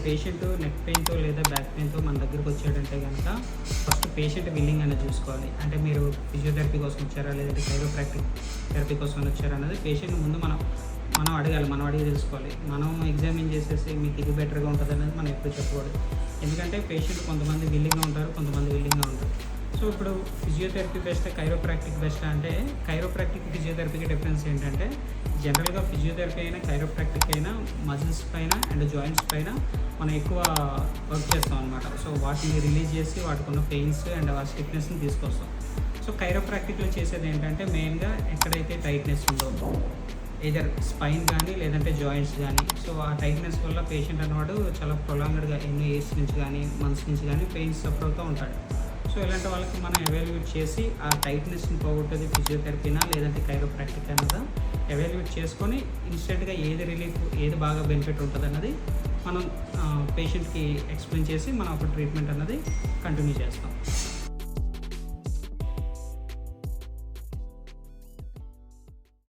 Patient neck పెయిన్తో లేదా back పెయిన్తో మన దగ్గరికి వచ్చాడంటే కనుక ఫస్ట్ పేషెంట్ విల్లింగ్ అనేది చూసుకోవాలి. అంటే మీరు ఫిజియోథెరపీ కోసం వచ్చారా లేదంటే కైరోప్రాక్టిక్ థెరపీ కోసం వచ్చారా అనేది పేషెంట్ ముందు మనం అడగాలి. మనం అడిగి తెలుసుకోవాలి. మనం ఎగ్జామిన్ చేసేసి మీకు ఇది బెటర్గా ఉంటుంది అనేది మనం ఎప్పుడు చెప్పకూడదు. ఎందుకంటే పేషెంట్ కొంతమంది విల్లింగ్గా ఉంటారు, కొంతమంది విల్లింగ్గా ఉంటారు. సో ఇప్పుడు ఫిజియోథెరపీ బెస్ట్, కైరోప్రాక్టిక్ బెస్ట్ అంటే కైరోప్రాక్టిక్ ఫిజియోథెరపీకి డిఫరెన్స్ ఏంటంటే జనరల్గా ఫిజియోథెరపీ అయినా కైరోప్రాక్టిక్ అయినా మజిల్స్ పైన అండ్ జాయింట్స్ పైన మనం ఎక్కువ వర్క్ చేస్తాం అనమాట. సో వాటిని రిలీజ్ చేసి వాటికి ఉన్న పెయిన్స్ అండ్ ఆ స్టిఫ్నెస్ని తీసుకొస్తాం. సో కైరోప్రాక్టిక్లో చేసేది ఏంటంటే మెయిన్గా ఎక్కడైతే టైట్నెస్ ఉందో ఏదర్ స్పైన్ కానీ లేదంటే జాయింట్స్ కానీ, సో ఆ టైట్నెస్ వల్ల పేషెంట్ అన్నవాడు చాలా ప్రొలాంగ్డ్గా ఎన్ని ఇయర్స్ నుంచి కానీ మంత్స్ నుంచి కానీ పెయిన్స్ సఫర్ అవుతూ ఉంటాడు. సో ఇలాంటి వాళ్ళకి మనం ఎవాల్యుయేట్ చేసి ఆ టైట్నెస్ని పోగొట్టేది ఫిజియోథెరపీనా లేదంటే కైరోప్రాక్టిక్ అన్నదా ఎవాల్యుయేట్ చేసుకొని ఇన్స్టెంట్గా ఏది రిలీఫ్, ఏది బాగా బెనిఫిట్ ఉంటుంది అన్నది మనం పేషెంట్కి ఎక్స్ప్లెయిన్ చేసి మనం అప్పుడు ట్రీట్మెంట్ అన్నది కంటిన్యూ చేస్తాం.